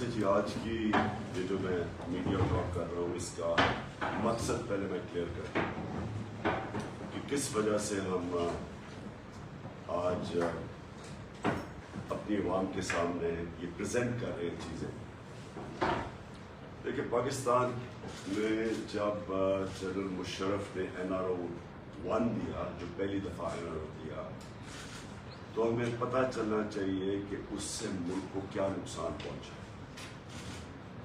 اچھا جی، آج کی یہ جو میں میڈیا ٹاک کر رہا ہوں اس کا مقصد پہلے میں کلیئر کر دوں کہ کس وجہ سے ہم آج اپنی عوام کے سامنے یہ پریزنٹ کر رہے ہیں چیزیں۔ دیکھیں، پاکستان میں جب جنرل مشرف نے NRO-1 دیا، جو پہلی دفعہ NRO دیا، تو ہمیں پتہ چلنا چاہیے کہ اس سے ملک کو کیا نقصان پہنچا۔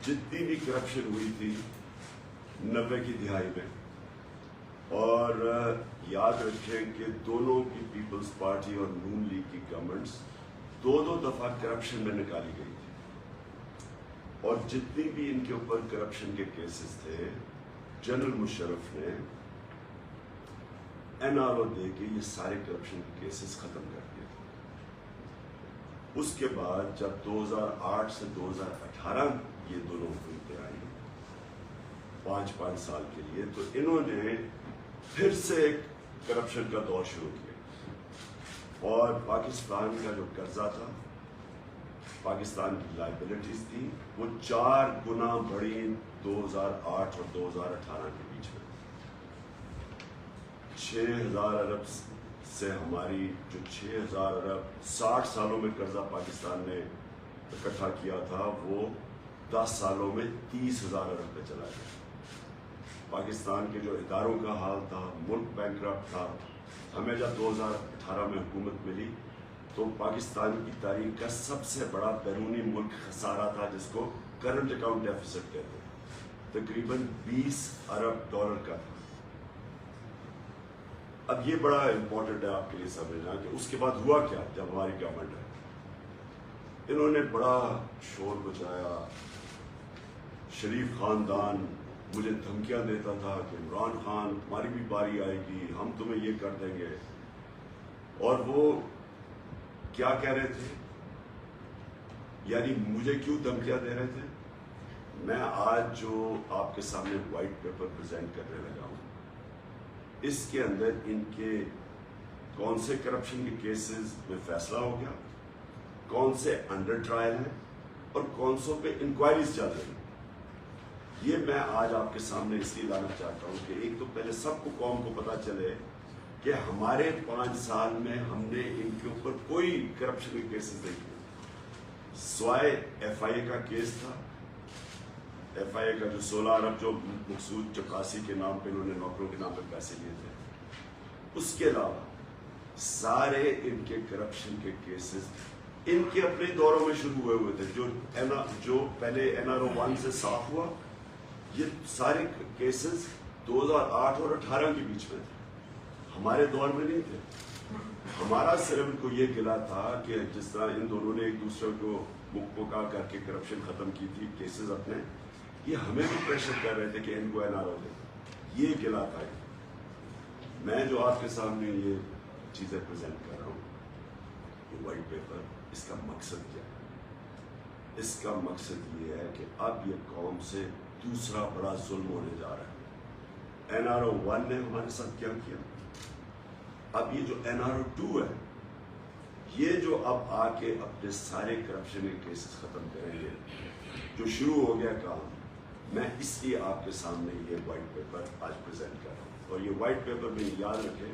جتنی بھی کرپشن ہوئی تھی 90 کی دہائی میں، اور یاد رکھیں کہ دونوں کی پیپلز پارٹی اور نون لیگ کی گورنمنٹس دو دفعہ کرپشن میں نکالی گئی تھی، اور جتنی بھی ان کے اوپر کرپشن کے کیسز تھے جنرل مشرف نے NRO دے کے یہ سارے کرپشن کے کیسز ختم کر دیے۔ اس کے بعد جب 2008 سے 2018 یہ دونوں حکومتیں آئی 5 سال کے لیے، تو انہوں نے پھر سے ایک کرپشن کا دور شروع کیا، اور پاکستان کا جو قرضہ تھا، پاکستان کی لائبلٹیز تھی، وہ 4 گنا بڑھی 2008 اور 2018 کے بیچ میں۔ 6,000 ارب سے ہماری جو 6,000 ارب 60 سالوں میں قرضہ پاکستان نے اکٹھا کیا تھا، وہ 10 سالوں میں 30,000 ارب پہ چلا گیا۔ پاکستان کے جو اداروں کا حال تھا، ملک بینکرپٹ تھا۔ ہمیں جب 2018 میں حکومت ملی تو پاکستان کی تاریخ کا سب سے بڑا بیرونی ملک خسارہ تھا، جس کو کرنٹ اکاؤنٹ ڈیفیسٹ کہتے ہیں، تقریباً 20 ارب ڈالر کا تھا۔ اب یہ بڑا امپورٹنٹ ہے آپ کے لیے سمجھنا کہ اس کے بعد ہوا کیا جب ہماری گورنمنٹ ہے۔ انہوں نے بڑا شور مچایا، شریف خاندان مجھے دھمکیاں دیتا تھا کہ عمران خان تمہاری بھی باری آئے گی، ہم تمہیں یہ کر دیں گے۔ اور وہ کیا کہہ رہے تھے، یعنی مجھے کیوں دھمکیاں دے رہے تھے؟ میں آج جو آپ کے سامنے وائٹ پیپر پریزنٹ کرنے لگا ہوں، اس کے اندر ان کے کون سے کرپشن کے کیسز میں فیصلہ ہو گیا، کون سے انڈر ٹرائل ہیں، اور کون سوں پہ انکوائریز چل رہی ہیں۔ یہ میں آج آپ کے سامنے اس لیے لانا چاہتا ہوں کہ ایک تو پہلے سب کو، قوم کو پتا چلے کہ ہمارے 5 سال میں ہم نے ان کے اوپر کوئی کرپشن کے کیسز نہیں کیے، سوائے FIA کا کیس تھا۔ FIA کا جو 16 ارب جو مقصود چپراسی کے نام پہ انہوں نے نوکروں کے نام پہ پیسے لیے تھے، اس کے علاوہ سارے ان کے کرپشن کے کیسز ان کے اپنے دوروں میں شروع ہوئے تھے، جو پہلے NRO-1 سے صاف ہوا۔ یہ سارے کیسز 2008 اور 18 کے بیچ میں تھے، ہمارے دور میں نہیں تھے۔ ہمارا صرف ان کو یہ گلا تھا کہ جس طرح ان دونوں نے ایک دوسرے کو مکا کر کے کرپشن ختم کی تھی کیسز اپنے، یہ ہمیں بھی پریشر کر رہے تھے کہ ان کو NRO دے، یہ گلا تھا۔ میں جو آپ کے سامنے یہ چیزیں پریزنٹ کر رہا ہوں، یہ وائٹ پیپر، اس کا مقصد کیا ہے؟ اس کا مقصد یہ ہے کہ اب یہ قوم سے دوسرا بڑا ظلم ہونے جا رہا ہے۔ NRO-1 نے ہمارے ساتھ کیا کیا، اب یہ جو NRO-2 ہے، یہ جو اب آ کے اپنے سارے کرپشن کے کیسز ختم کریں گے، جو شروع ہو گیا کام، میں اس لیے آپ کے سامنے یہ وائٹ پیپر آج پریزنٹ کر رہا ہوں۔ اور یہ وائٹ پیپر میں یاد رکھیں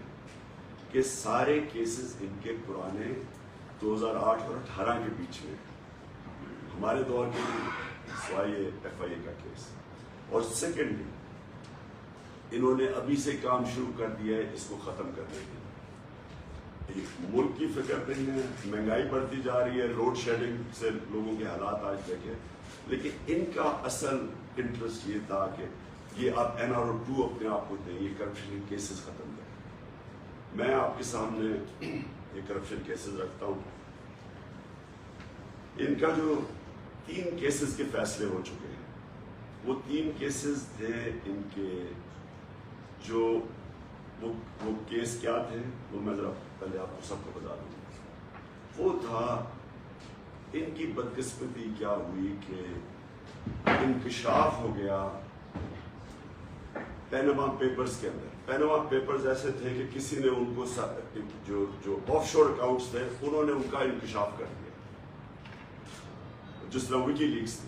کہ سارے کیسز ان کے پرانے 2008 اور 18 کے بیچ میں، ہمارے دور کے سوائے FIA کا کیس۔ اور سیکنڈلی، انہوں نے ابھی سے کام شروع کر دیا ہے اس کو ختم کرنے کے لیے۔ ملک کی فکر نہیں ہے، مہنگائی بڑھتی جا رہی ہے، لوڈ شیڈنگ سے لوگوں کے حالات آج دیکھیں، لیکن ان کا اصل انٹرسٹ یہ تھا کہ یہ اب NRO-2 اپنے آپ کو دیں، یہ کرپشن کے کیسز ختم کریں۔ میں آپ کے سامنے یہ کرپشن کیسز رکھتا ہوں۔ ان کا جو 3 کیسز کے فیصلے ہو چکے ہیں، وہ 3 کیسز تھے ان کے، جو وہ کیس کیا تھے وہ میں ذرا پہلے آپ کو سب کو بتا دوں۔ وہ تھا ان کی بدقسمتی کیا ہوئی کہ انکشاف ہو گیا پیناما پیپرز کے اندر۔ پیناما پیپرز ایسے تھے کہ کسی نے ان کو جو آف شور اکاؤنٹس تھے انہوں نے ان کا انکشاف کر دیا، جس طرح وکی لیکس تھی۔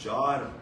4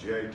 JIT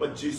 25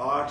8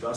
10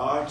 8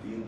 3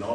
9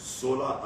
16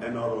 NRO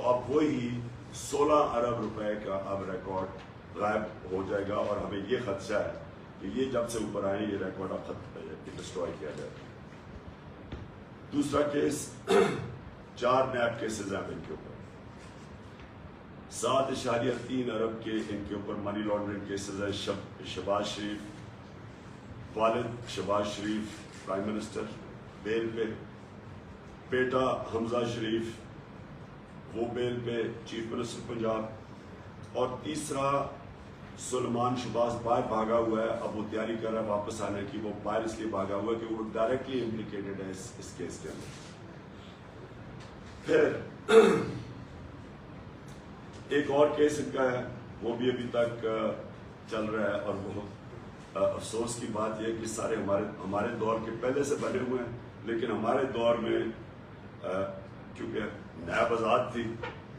تو اب وہی 16 ارب روپے کا اب ریکارڈ غائب ہو جائے گا، اور ہمیں یہ خدشہ ہے کہ یہ جب سے اوپر آئے یہ ریکارڈ اب ڈسٹروائے کیا جائے گا۔ دوسرا کیس 4 نیب کیسز ہیں ان کے اوپر، 7.3 ارب کے ان کے اوپر منی لانڈرنگ کیسز ہیں۔ شہباز شریف، والد شہباز شریف پرائم منسٹر بیل پہ، بیٹا حمزہ شریف وہ بیل پہ چیف منسٹر پنجاب، اور تیسرا سلمان شہباز باہر بھاگا ہوا ہے، اب وہ تیاری کر رہا ہے واپس آنے کی۔ وہ باہر اس لیے بھاگا ہوا ہے کہ وہ ڈائریکٹلی امپلیکیٹڈ ہے اس کیس کے اندر۔ پھر ایک اور کیس ان کا ہے، وہ بھی ابھی تک چل رہا ہے، اور بہت افسوس کی بات یہ ہے کہ سارے ہمارے دور کے پہلے سے بنے ہوئے ہیں، لیکن ہمارے دور میں کیونکہ نیب آزاد تھی،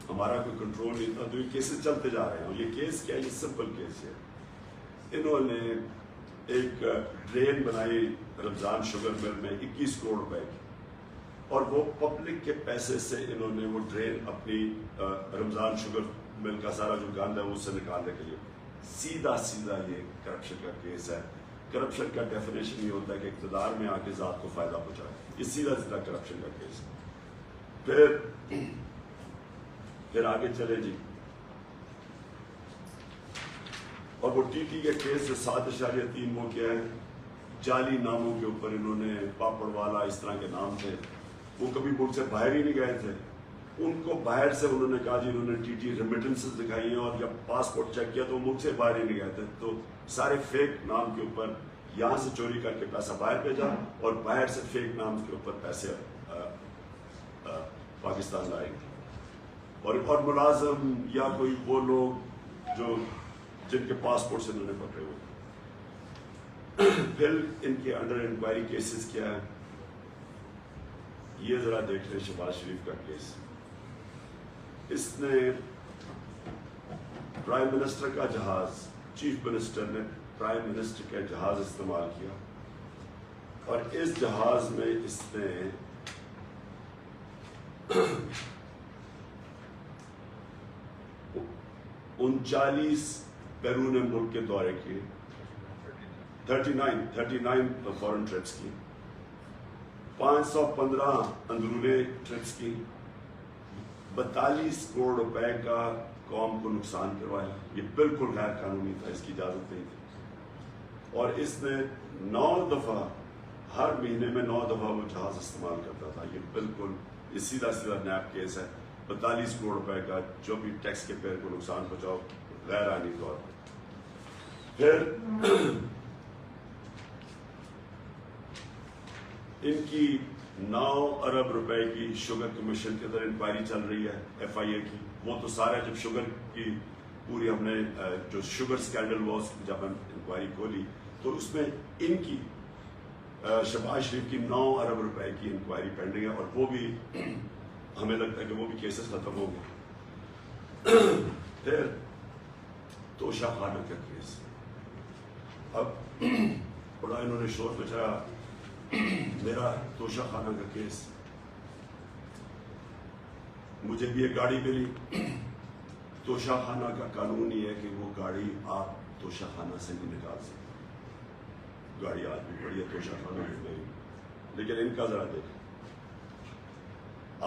ہمارا کوئی کنٹرول نہیں تھا، تو یہ کیسز چلتے جا رہے ہیں۔ اور یہ کیس کیا ہے؟ یہ سمپل کیس ہے۔ انہوں نے ایک ڈرین بنائی رمضان شوگر مل میں 21 کروڑ روپے کی، اور وہ پبلک کے پیسے سے انہوں نے وہ ڈرین اپنی رمضان شوگر مل کا سارا جو گند ہے اس سے نکالنے کے لیے، سیدھا یہ کرپشن کا کیس ہے۔ کرپشن کا ڈیفینیشن یہ ہوتا ہے کہ اقتدار میں آ کے ذات کو فائدہ پہنچائے، یہ سیدھا کرپشن کا کیس ہے۔ پھر آگے چلے جی، اور وہ ٹی ٹی کے کیس 7.3 وہ کیا ہے؟ جعلی ناموں کے اوپر انہوں نے، پاپڑ والا اس طرح کے نام تھے، وہ کبھی ملک سے باہر ہی نہیں گئے تھے، ان کو باہر سے انہوں نے کہا جی انہوں نے ٹی ٹی ریمیٹنسز دکھائی ہیں، اور جب پاسپورٹ چیک کیا تو ملک سے باہر ہی نہیں گئے تھے، تو سارے فیک نام کے اوپر یہاں سے چوری کر کے پیسہ باہر بھیجا، اور باہر سے فیک نام کے اوپر پیسے پاکستان لائے گئے، اور ملازم یا کوئی وہ لوگ جن کے پاسپورٹ سے انہوں نے پکڑے ہوئے۔ پھر ان کے انڈر انکوائری کیسز کیا ہے؟ یہ ذرا دیکھ لیں، شہباز شریف کا کیس، اس نے پرائم منسٹر کا جہاز، چیف منسٹر نے پرائم منسٹر کا جہاز استعمال کیا، اور اس جہاز میں اس نے 39 بیرون ملک کے دورے کیے، 39 فورن ٹرپس کی، 515 اندرونی ٹرپس کی، 42 کروڑ روپے کا قوم کو نقصان کروایا۔ یہ بالکل غیر قانونی تھا، اس کی اجازت نہیں تھی، اور اس نے 9 دفعہ، ہر مہینے میں 9 دفعہ وہ جہاز استعمال کرتا تھا۔ یہ بالکل یہ سیدھا نیب کیس ہے، 42 کروڑ روپے کا جو بھی ٹیکس کے پیر کو نقصان پہنچاؤ غیر آئینی طور پر۔ پھر ان کی 9 ارب روپے کی شوگر کمیشن کے اندر انکوائری چل رہی ہے، FIA کی۔ وہ تو سارا جب شوگر کی پوری ہم نے جو شوگر سکینڈل ہوا اس کی جب ہم انکوائری کھولی تو اس میں ان کی شہباز شریف کی 9 ارب روپے کی انکوائری پینڈنگ ہے، اور وہ بھی ہمیں لگتا ہے کہ وہ بھی کیسز ختم ہو گئے۔ پھر توشہ خانہ کا کیس، اب بڑا انہوں نے شور مچایا میرا توشہ خانہ کا کیس۔ مجھے بھی ایک گاڑی ملی، توشہ خانہ کا قانون یہ ہے کہ وہ گاڑی آپ توشہ خانہ سے نہیں نکال سکتے، گاڑی آج بھی پڑی ہے توشہ خانہ میں نہیں، لیکن ان کا ذرا دیکھیں،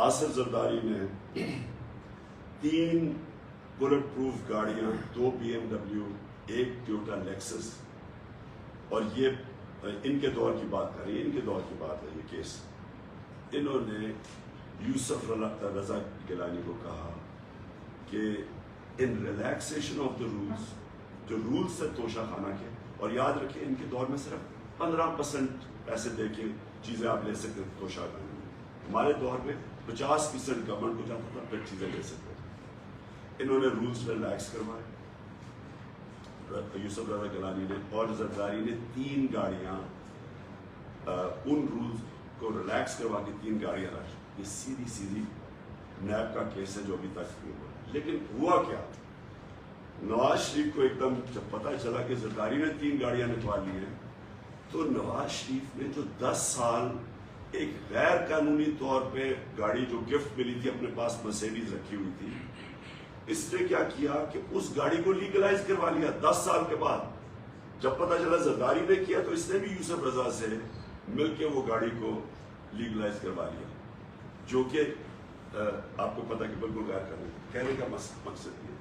آصف زرداری نے 3 بلٹ پروف گاڑیاں، 2 BMW، 1 ٹویوٹا لیکسس، اور یہ ان کے دور کی بات کر رہی ہے، ان کے دور کی بات ہے یہ کیس۔ انہوں نے یوسف رضا گیلانی کو کہا کہ ان ریلیکسیشن آف دا رولز، جو رولز سے توشہ خانہ کے، اور یاد رکھیں ان کے دور میں صرف 15% پیسے دے کے چیزیں آپ لے سکتے ہیں توشہ خانہ میں، ہمارے دور میں 50% گورنمنٹ کو جاتا تھا پھر چیزیں لے سکتے تھے۔ انہوں نے رولز ریلیکس کروائے، یوسف رضا گیلانی نے، اور زرداری نے 3 گاڑیاں ان رولز کو ریلیکس کروا کے 3 گاڑیاں رکھی۔ یہ سیدھی نیب کا کیس ہے جو ابھی تک نہیں ہوا۔ لیکن ہوا کیا، نواز شریف کو ایک دم جب پتہ چلا کہ زرداری نے 3 گاڑیاں نکال لی ہیں، تو نواز شریف نے جو 10 سال ایک غیر قانونی طور پہ گاڑی جو گفٹ ملی تھی اپنے پاس مرسیڈیز رکھی ہوئی تھی، اس نے کیا کیا کہ اس گاڑی کو لیگلائز کروا لیا 10 سال کے بعد. جب پتا چلا زرداری نے کیا تو اس نے بھی یوسف رضا سے مل کے وہ گاڑی کو لیگلائز کروا لیا، جو کہ آپ کو پتا کہ بالکل غیر قانونی. کہنے کا مقصد یہ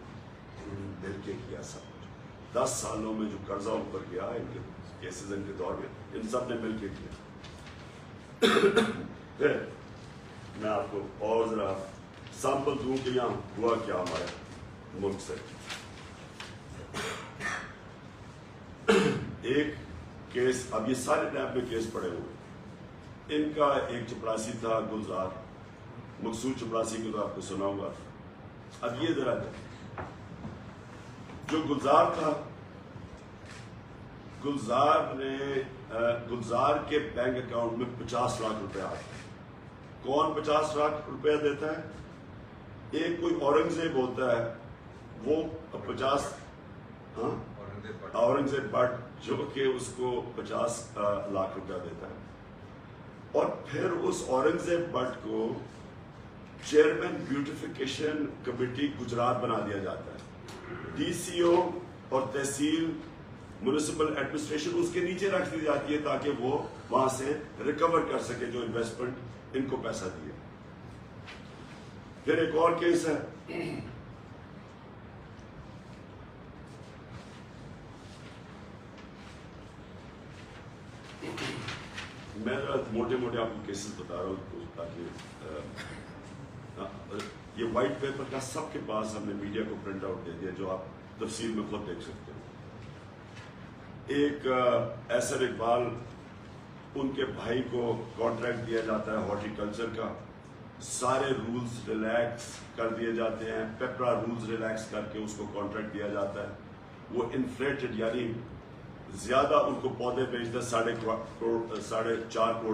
مل کے کیا سب کچھ. 10 سالوں میں جو قرضہ اوپر گیا ان کے کیسز ان کے دور میں ان سب نے مل کے کیا. میں آپ کو اور ذرا سیمپل دوں کہ یہاں ہوا کیا ہمارے ملک سے. ایک کیس، اب یہ سارے نیب میں کیس پڑے ہوئے. ان کا ایک چپڑاسی تھا گلزار، مقصود چپڑاسی کو تو آپ کو سنا ہوگا. اب یہ ذرا جو گلزار تھا، گلزار کے بینک اکاؤنٹ میں 50 لاکھ روپے آتے ہیں. کون 50 لاکھ روپے دیتا ہے؟ ایک کوئی اورنگزیب ہوتا ہے، وہ 50 اورنگزیب بٹ جو کہ اس کو 50 لاکھ روپیہ دیتا ہے. اور پھر اس اورنگزیب بٹ کو چیئرمین بیوٹیفیکیشن کمیٹی گجرات بنا دیا جاتا ہے. ڈی سی او اور تحصیل میونسپل ایڈمنسٹریشن اس کے نیچے رکھ دی جاتی ہے تاکہ وہ وہاں سے ریکور کر سکے جو انویسٹمنٹ ان کو پیسہ دیے. پھر ایک اور کیس ہے، میں ذرا موٹے موٹے آپ کو کیسز بتا رہا ہوں تاکہ یہ وائٹ پیپر کا سب کے پاس ہم نے میڈیا کو پرنٹ آؤٹ دے دیا جو آپ تفصیل میں خود دیکھ سکتے ہیں. ایک ایسر اقبال، ان کے بھائی کو کانٹریکٹ دیا جاتا ہے ہارٹی کلچر کا. سارے رولز ریلیکس کر دیے جاتے ہیں، پیپرا رولز ریلیکس کر کے اس کو کانٹریکٹ دیا جاتا ہے. وہ انفلیٹڈ یعنی زیادہ ان کو پودے بیچتے 4.5 کروڑ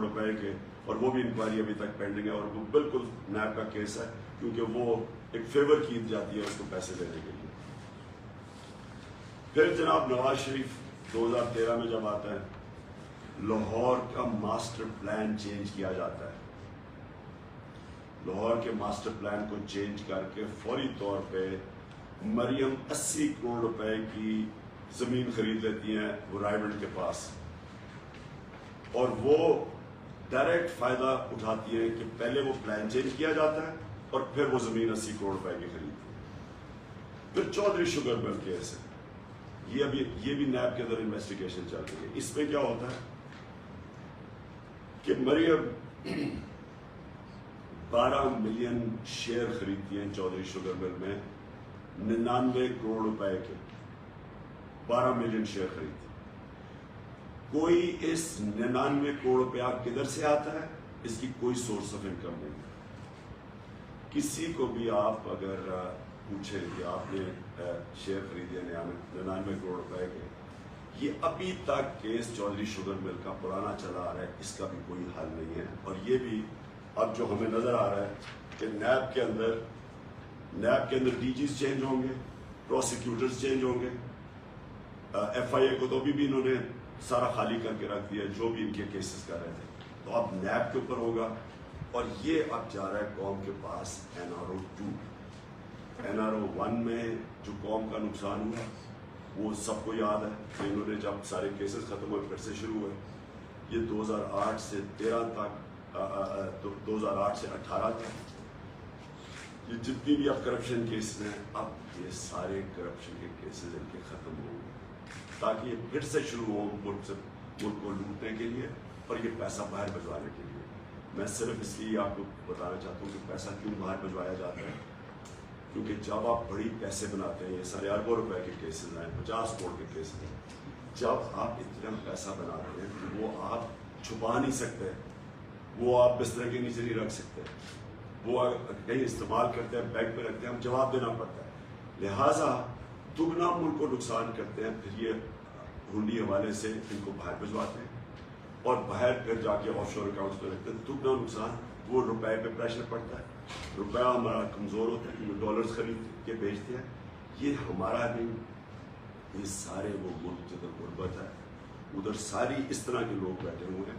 روپے کے، اور وہ بھی انکوائری ابھی تک پینڈنگ ہے. اور وہ بالکل نیب کا کیس ہے کیونکہ وہ ایک فیور کی جاتی ہے اس کو پیسے دینے کے لیے. پھر جناب نواز شریف 2013 میں جب آتا ہے، لاہور کا ماسٹر پلان چینج کیا جاتا ہے. لاہور کے ماسٹر پلان کو چینج کر کے فوری طور پہ مریم 80 کروڑ روپے کی زمین خرید لیتی ہیں وہ رائیونڈ کے پاس، اور وہ ڈائریکٹ فائدہ اٹھاتی ہیں کہ پہلے وہ پلان چینج کیا جاتا ہے اور پھر وہ زمین 80 کروڑ روپے کی خریدتی ہے. پھر چودھری شوگر مل کیس ہے، یہ بھی نیب کے اندر انویسٹیگیشن چل رہی ہے. اس میں کیا ہوتا ہے کہ مریم 12 ملین شیئر خریدتی ہیں چودھری شوگر مل میں 99 کروڑ روپے کے. 12 ملین شیئر خریدتی. کوئی اس 99 کروڑ روپیہ کدھر سے آتا ہے؟ اس کی کوئی سورس آف انکم نہیں. کسی کو بھی آپ اگر پوچھیں کہ آپ نے شیئر خریدے 99 کروڑ روپے کے، یہ ابھی تک کیس چودھری شوگر مل کا پرانا چلا آ رہا ہے، اس کا بھی کوئی حل نہیں ہے. اور یہ بھی اب جو ہمیں نظر آ رہا ہے کہ نیب کے اندر ڈی جیز چینج ہوں گے، پروسیکیوٹرز چینج ہوں گے. ایف آئی اے کو تو بھی انہوں نے سارا خالی کر کے رکھ دیا جو بھی ان کے کیسز کر رہے تھے. تو اب نیب کے اوپر ہوگا، اور یہ اب جا رہا ہے قوم کے پاس NRO 2. NRO 1 میں جو قوم کا نقصان ہوا وہ سب کو یاد ہے کہ انہوں نے جب سارے کیسز ختم ہوئے پھر سے شروع ہوئے. یہ 2008 سے 13 تک 2008 سے 18 تک یہ جتنی بھی اب کرپشن کیسز ہیں، اب یہ سارے کرپشن کے کیسز ان کے ختم ہوں گے تاکہ یہ پھر سے شروع ہو ملک کو لوٹنے کے لیے اور یہ پیسہ باہر بھجوانے کے لیے. میں صرف اس لیے آپ کو بتانا چاہتا ہوں کہ پیسہ کیوں باہر بھجوایا جاتا ہے، کیونکہ جب آپ بڑی پیسے بناتے ہیں، یہ سارے اربوں روپے کے کیسز ہیں، 50 کروڑ کے کیسز ہیں، جب آپ اتنا پیسہ بناتے ہیں کہ وہ آپ چھپا نہیں سکتے، وہ آپ بستر کے نیچے نہیں رکھ سکتے، وہ کہیں استعمال کرتے ہیں، بینک پہ رکھتے ہیں، ہم جواب دینا پڑتا ہے. لہٰذا دگنا ملک کو نقصان کرتے ہیں، پھر یہ ہنڈی حوالے سے ان کو باہر بھجواتے ہیں اور باہر پھر جا کے آف شور اکاؤنٹس پہ رکھتے ہیں. دگنا نقصان، وہ روپے پہ پریشر پڑتا ہے، روپیہ ہمارا کمزور ہوتا ہے کیونکہ ڈالرز خرید کے بیچتے ہیں. یہ ہمارا نہیں، یہ سارے وہ ملک جدھر غربت ہے ادھر ساری اس طرح کے لوگ بیٹھے ہوئے ہیں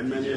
MNA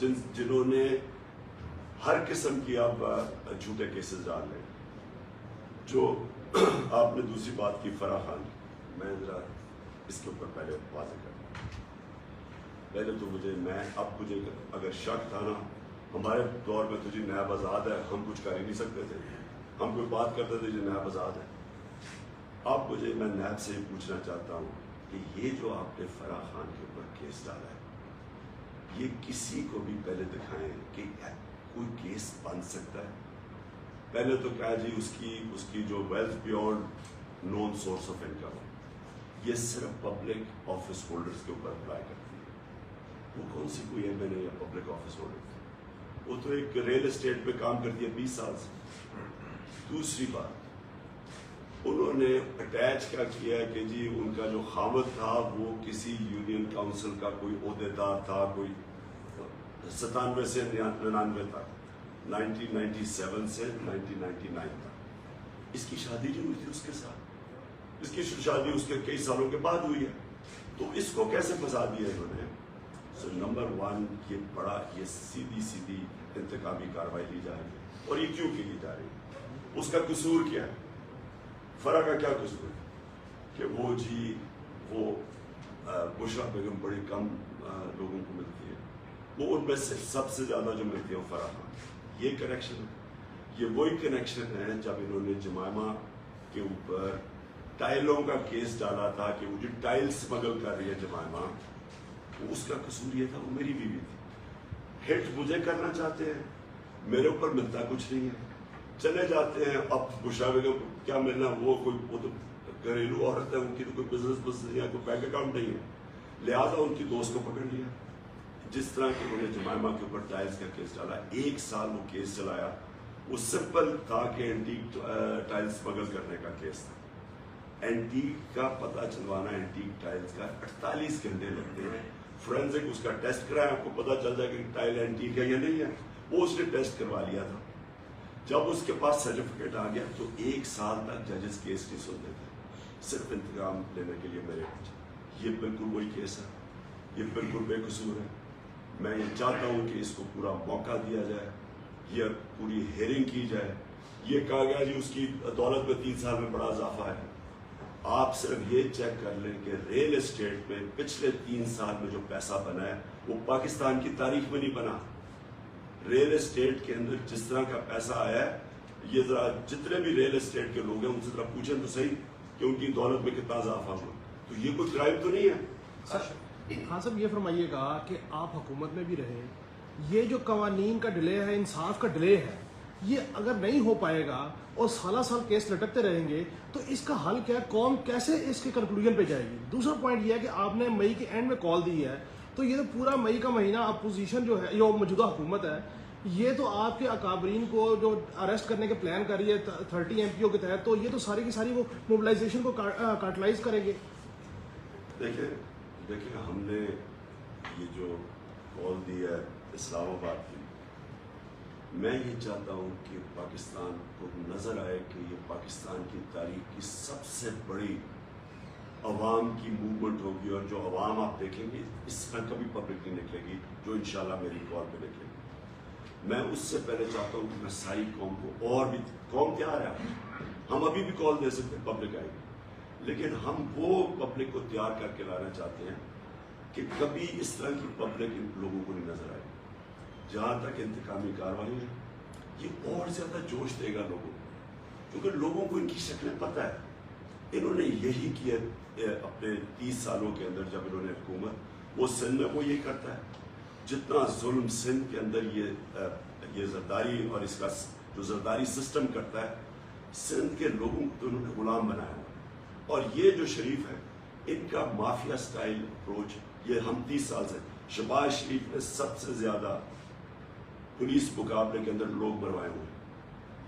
جنہوں نے ہر قسم کی آپ جھوٹے کیسز ڈال لیں. جو آپ نے دوسری بات کی فرح خان کی, میں ذرا اس کے اوپر پہلے واضح کرتا ہوں. پہلے تو مجھے اگر شک تھا نا, ہمارے دور میں تو جی نیب آزاد ہے, ہم کچھ کر ہی نہیں سکتے تھے, ہم کوئی بات کرتے تھے جی نیب آزاد ہے. اب میں نیب سے پوچھنا چاہتا ہوں کہ یہ جو آپ نے فرح خان کے اوپر کیس ڈالا ہے, یہ کسی کو بھی پہلے دکھائیں کہ کوئی کیس بن سکتا ہے. پہلے تو کہا جی اس کی جو wealth beyond known source of income ہے, یہ صرف پبلک آفس ہولڈرز کے اوپر اپلائی کرتی ہے. وہ کون سی کوئی ایم ایل اے یا پبلک آفس ہولڈر, وہ تو ایک ریل اسٹیٹ پہ کام کرتی ہے 20 سال سے. دوسری بات, انہوں نے اٹیچ کیا کیا کہ جی ان کا جو خاوند تھا وہ کسی یونین کاؤنسل کا کوئی عہدیدار تھا, کوئی 97 سے 99 تک, 1997 سے 1999 تک. اس کی شادی جو ہوئی تھی اس کے ساتھ, اس کی شادی اس کے کئی سالوں کے بعد ہوئی ہے, تو اس کو کیسے پھنسا دیا انہوں نے. سو نمبر 1, یہ سیدھی انتقامی کارروائی لی جا رہی ہے. اور یہ کیوں کی لی جا رہی ہے, اس کا قصور کیا ہے, فرح کا کیا قصور ہے کہ وہ بشرا بیگم بڑی کم لوگوں کو ملتی ہے, وہ ان میں سے سب سے زیادہ جو ملتی ہے وہ فرح خان. یہ کنیکشن, یہ وہی کنیکشن ہے جب انہوں نے جمائمہ کے اوپر ٹائلوں کا کیس ڈالا تھا کہ وہ جو ٹائل اسمگل کر رہی ہے جمائمہ, اس کا قصور یہ تھا وہ میری بیوی تھی. ہٹ مجھے کرنا چاہتے ہیں, میرے اوپر ملتا کچھ نہیں ہے, چلے جاتے ہیں. اب بشرا بیگم کو کیا ملنا, وہ تو گھریلو عورت ہے, ان کی تو کوئی بزنس یا کوئی بینک اکاؤنٹ نہیں ہے, لہٰذا ان کی دوست کو پکڑ لیا. جس طرح کہ انہوں نے جمائمہ کے اوپر ٹائلز کا کیس ڈالا, 1 سال وہ کیس چلایا. وہ سمپل تھا کہ اینٹیک ٹائلز اسمگل کرنے کا کیس تھا. اینٹیک کا پتہ چلوانا, اینٹیک ٹائلز کا 48 گھنٹے لگتے ہیں. فورینزک اس کا ٹیسٹ کرایا, آپ کو پتہ چل جائے کہ ٹائل اینٹیک ہے یا نہیں ہے. وہ اس نے ٹیسٹ کروا لیا تھا. جب اس کے پاس سرٹیفکیٹ آ گیا تو 1 سال تک ججز کیس نہیں سنتے تھے, صرف انتقام لینے کے لیے میرے پیچھے. یہ بالکل وہی کیس ہے, یہ بالکل بے قصور ہے. میں یہ چاہتا ہوں کہ اس کو پورا موقع دیا جائے, یہ پوری ہیئرنگ کی جائے. یہ کہا گیا جی اس کی دولت میں 3 سال میں بڑا اضافہ ہے. آپ صرف یہ چیک کر لیں کہ ریل اسٹیٹ میں پچھلے 3 سال میں جو پیسہ بنا ہے وہ پاکستان کی تاریخ میں نہیں بنا. ریل اسٹیٹ کے اندر جس طرح کا پیسہ آیا ہے, یہ ذرا جتنے بھی ریل اسٹیٹ کے لوگ ہیں ان سے ذرا پوچھیں تو صحیح کہ ان کی دولت میں کتنا اضافہ ہوا. تو یہ کوئی کرائم تو نہیں ہے. خان صاحب یہ فرمائیے گا کہ آپ حکومت میں بھی رہے, یہ جو قوانین کا ڈیلے ہے, انصاف کا ڈیلے ہے, یہ اگر نہیں ہو پائے گا اور سالہ سال کیس لٹکتے رہیں گے تو اس کا حل کیا ہے, قوم کیسے اس کے کنکلوژن پہ جائے گی. دوسرا پوائنٹ یہ ہے کہ آپ نے مئی کے اینڈ میں کال دی ہے, تو یہ تو پورا مئی کا مہینہ اپوزیشن جو ہے, جو موجودہ حکومت ہے, یہ تو آپ کے اکابرین کو جو اریسٹ کرنے کے پلان کر رہی ہے 30 MPO کے تحت, تو یہ تو ساری کی ساری وہ موبلائزیشن کو کاٹلائز کریں گے. دیکھیں ہم نے یہ جو کال دی ہے اسلام آباد کی, میں یہ چاہتا ہوں کہ پاکستان کو نظر آئے کہ یہ پاکستان کی تاریخ کی سب سے بڑی عوام کی موومنٹ ہوگی, اور جو عوام آپ دیکھیں گے اس طرح کبھی پبلک نہیں نکلے گی جو انشاءاللہ میری کال پہ نکلے گی. میں اس سے پہلے چاہتا ہوں کہ میں ساری قوم کو, اور بھی قوم تیار ہے, ہم ابھی بھی کال دے سکتے ہیں, پبلک آئے گی, لیکن ہم وہ پبلک کو تیار کر کے لانا چاہتے ہیں کہ کبھی اس طرح کی پبلک ان لوگوں کو نہیں نظر آئے. جہاں تک انتقامی کارروائی ہے, یہ اور زیادہ جوش دے گا لوگوں کو, کیونکہ لوگوں کو ان کی شکلیں پتہ ہے. انہوں نے یہی کیا اپنے 30 سالوں کے اندر جب انہوں نے حکومت, وہ سندھ میں وہ یہی کرتا ہے. جتنا ظلم سندھ کے اندر یہ زرداری اور اس کا جو زرداری سسٹم کرتا ہے, سندھ کے لوگوں کو تو انہوں نے غلام بنایا ہوا. اور یہ جو شریف ہے, ان کا مافیا سٹائل اپروچ, یہ ہم 30 سال سے, شہباز شریف نے سب سے زیادہ پولیس مقابلے کے اندر لوگ مروائے ہوئے.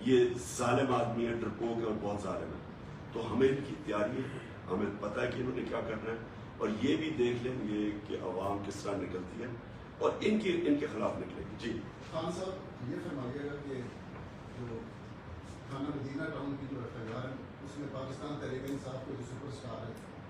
یہ ظالم آدمی ہے, ڈرپوک ہے اور بہت ظالم ہے. تو ہمیں ان کی تیاری ہے, ہمیں پتہ ہے کہ انہوں نے کیا کرنا ہے, اور یہ بھی دیکھ لیں گے کہ عوام کس طرح نکلتی ہے اور ان کے خلاف نکلے گی. جی خان صاحب یہ فرمائیے گا کہ جو تھانہ مدینہ ٹاؤن کی جو FIR ہے اس میں پاکستان تحریک انصاف کے جو سپر اسٹار ہے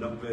90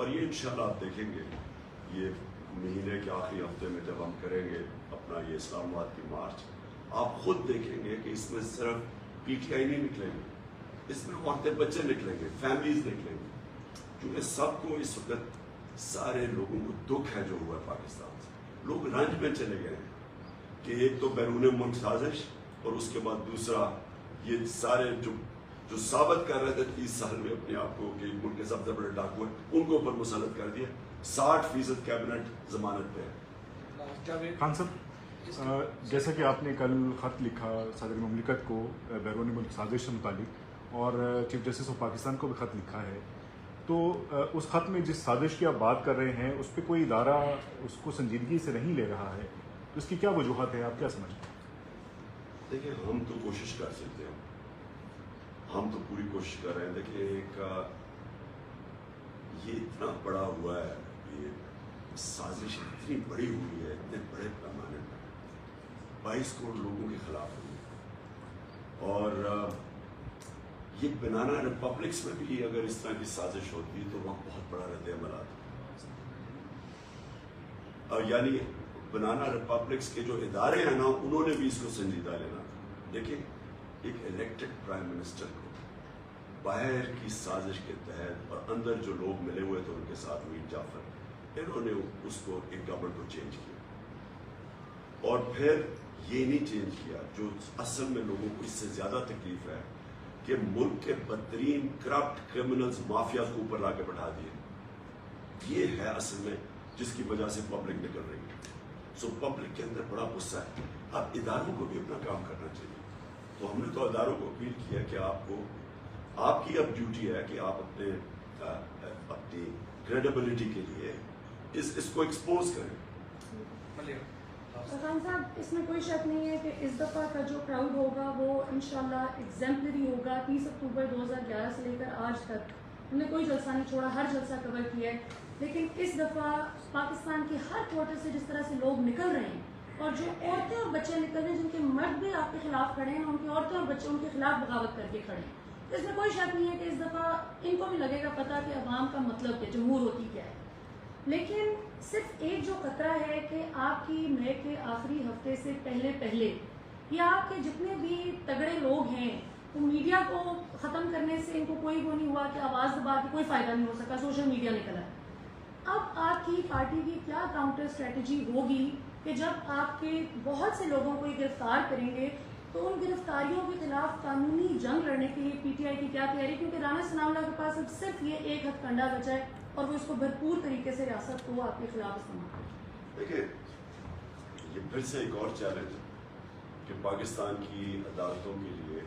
اور یہ انشاءاللہ آپ دیکھیں گے یہ مہینے کے آخری ہفتے میں جب ہم کریں گے اپنا یہ اسلام آباد کی مارچ، آپ خود دیکھیں گے کہ اس میں صرف پی ٹی آئی نہیں نکلیں گے، اس میں عورتیں بچے نکلیں گے، فیملیز نکلیں گے، کیونکہ سب کو اس وقت سارے لوگوں کو دکھ ہے جو ہوا ہے پاکستان سے، لوگ رنج میں چلے گئے ہیں کہ ایک تو بیرون ملک سازش اور اس کے بعد دوسرا یہ سارے جو ثابت کر رہے تھے 30 سال میں اپنے آپ کو کہ ملک کے سب سے بڑے ڈاکو ہیں، ان کو اوپر مسلط کر دیا، 60% کیبنٹ ضمانت پہ ہے۔ خان صاحب، جیسا کہ آپ نے کل خط لکھا صدر مملکت کو بیرون ملک سازش سے متعلق اور چیف جسٹس آف پاکستان کو بھی خط لکھا ہے، تو اس خط میں جس سازش کی آپ بات کر رہے ہیں اس پہ کوئی ادارہ اس کو سنجیدگی سے نہیں لے رہا ہے، تو اس کی کیا وجوہات ہیں، آپ کیا سمجھتے ہیں؟ دیکھیں، ہم تو کوشش کر سکتے ہیں، ہم تو پوری کوشش کر رہے ہیں۔ دیکھیں ایک یہ اتنا بڑا ہوا ہے، یہ سازش اتنی بڑی ہوئی ہے، اتنے بڑے پیمانے پر 22 کروڑ لوگوں کے خلاف ہوئی ہے، اور یہ بنانا ریپبلکس میں بھی اگر اس طرح کی سازش ہوتی تو وہاں بہت بڑا رد عمل آتا، یعنی بنانا ریپبلکس کے جو ادارے ہیں نا انہوں نے بھی اس کو سنجیدہ لینا تھا۔ دیکھیں ایک الیکٹڈ پرائم منسٹر کو باہر کی سازش کے تحت اور اندر جو لوگ ملے ہوئے تھے ان کے ساتھ میر جعفر، انہوں نے اس کو ایک گورنمنٹ کو چینج کیا، اور پھر یہ نہیں چینج کیا جو اصل میں لوگوں کو اس سے زیادہ تکلیف ہے کہ ملک کے بدترین کرپٹ کرمنلز مافیاز کو اوپر لا کے بٹھا دیے۔ یہ ہے اصل میں جس کی وجہ سے پبلک نکل رہی ہے۔ سو پبلک کے اندر بڑا غصہ ہے، اب اداروں کو بھی اپنا کام کرنا چاہیے۔ تو ہم نے تو اداروں کو اپیل کیا کہ آپ کی اب ڈیوٹی ہے کہ آپ اپنی کریڈیبلٹی کے لیے اس کو ایکسپوز کریں۔ خان صاحب، اس میں کوئی شک نہیں ہے کہ اس دفعہ کا جو کراؤڈ ہوگا وہ انشاءاللہ ایگزیمپلری ہوگا۔ 30 اکتوبر 2011 سے لے کر آج تک ہم نے کوئی جلسہ نہیں چھوڑا، ہر جلسہ کور کیا ہے، لیکن اس دفعہ پاکستان کے ہر کوارٹر سے جس طرح سے لوگ نکل رہے ہیں، اور جو عورتیں اور بچے نکل رہے ہیں جن کے مرد بھی آپ کے خلاف کھڑے ہیں، ان کی عورتیں اور بچے ان کے خلاف بغاوت کر کے کھڑے ہیں، تو اس میں کوئی شک نہیں ہے کہ اس دفعہ ان کو بھی لگے گا پتہ کہ عوام کا مطلب کیا، جمہور ہوتی کیا ہے۔ لیکن صرف ایک جو خطرہ ہے کہ آپ کی مئی کے آخری ہفتے سے پہلے یا آپ کے جتنے بھی تگڑے لوگ ہیں تو میڈیا کو ختم کرنے سے ان کو کوئی وہ نہیں ہوا کہ آواز دبا کے کوئی فائدہ نہیں ہو سکا، سوشل میڈیا نکلا۔ اب آپ کی پارٹی کی کیا کاؤنٹر اسٹریٹجی ہوگی کہ جب آپ کے بہت سے لوگوں کو گرفتار کریں گے تو ان گرفتاریوں کے خلاف قانونی جنگ لڑنے کے لیے پی ٹی آئی کی کیا تیاری؟ کیونکہ رانا ثناء اللہ کے پاس اب صرف یہ ایک ہتھ کنڈا بچا ہے اور وہ اس کو بھرپور طریقے سے ریاست کو آپ کے خلاف استعمال کرے۔ دیکھیں یہ پھر سے ایک اور چیلنج ہے کہ پاکستان کی عدالتوں کے لیے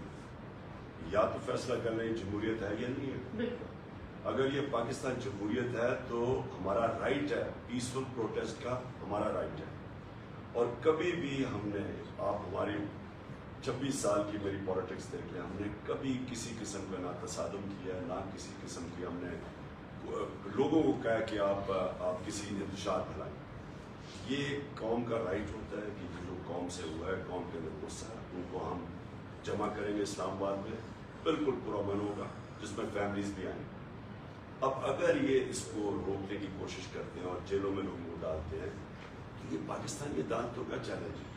یا تو فیصلہ کرنے جمہوریت ہے یا نہیں ہے۔ بالکل، اگر یہ پاکستان جمہوریت ہے تو ہمارا رائٹ ہے، پیسفل پروٹیسٹ کا ہمارا رائٹ ہے، اور کبھی بھی ہم نے، آپ ہماری 26 سال کی میری پالیٹکس دیکھ لیں، ہم نے کبھی کسی قسم کا نہ تصادم کیا، نہ کسی قسم کی ہم نے لوگوں کو کہا کہ آپ کسی انتشار پھیلائیں۔ یہ قوم کا رائٹ ہوتا ہے کہ جو قوم سے ہوا ہے، قوم کے اندر غصہ ہے، ان کو ہم جمع کریں گے اسلام آباد میں، بالکل پرامن ہوگا جس میں فیملیز بھی آئیں۔ اب اگر یہ اس کو روکنے کی کوشش کرتے ہیں اور جیلوں میں لوگوں کو ڈالتے ہیں تو یہ پاکستانی عدالتوں کا چیلنج ہے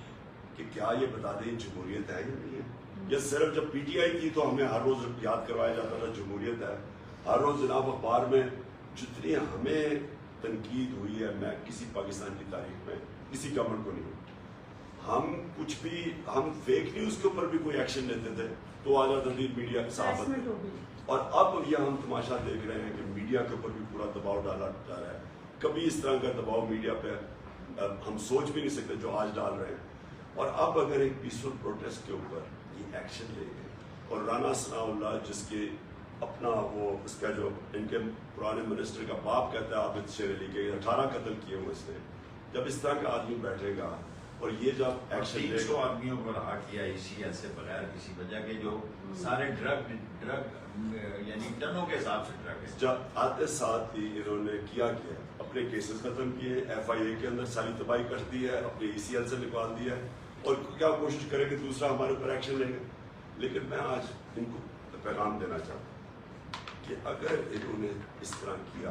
کہ کیا یہ بتا دیں جمہوریت ہے یا نہیں ہے، یا صرف جب پی ٹی آئی تھی تو ہمیں ہر روز یاد کروایا جاتا تھا جمہوریت ہے، ہر روز جناب اخبار میں جتنی ہمیں تنقید ہوئی ہے، میں کسی پاکستان کی تاریخ میں کسی گورنمنٹ کو نہیں ہوئی، ہم کچھ بھی، ہم فیک نیوز کے اوپر بھی کوئی ایکشن لیتے تھے تو آ جاتا تھی میڈیا صحافت، اور اب یہ ہم تماشا دیکھ رہے ہیں کہ میڈیا کے اوپر بھی پورا دباؤ ڈالا جا رہا ہے۔ کبھی اس طرح کا دباؤ میڈیا پہ ہم سوچ بھی نہیں سکتے جو آج ڈال رہے ہیں، اور اب اگر ایک پیسفل پروٹیسٹ کے اوپر یہ ایکشن لے گئے، اور رانا ثناء اللہ جس کے اپنا وہ اس کا جو ان کے پرانے منسٹر کا باپ کہتا ہے عابد شیر علی کے 18 قتل کیے ہوئے اس نے، جب اس طرح کا آدمی بیٹھے گا اور یہ جب ایکشن لے 300 آدمیوں کو رہا کیا اسی ایل سے بغیر کسی وجہ کے، جو سارے ڈرگ یعنی ٹنوں کے حساب سے ڈرگ ہے، جب آتے ساتھ ہی انہوں نے کیا اپنے کیسز ختم کیے، ایف آئی اے کے اندر ساری تباہی کر دی ہے، اپنے ای سی ایل سے نکال دیا ہے، اور کیا کوشش کریں کہ دوسرا ہمارے اوپر ایکشن لیں گے۔ لیکن میں آج ان کو پیغام دینا چاہتا ہوں کہ اگر انہوں نے اس طرح کیا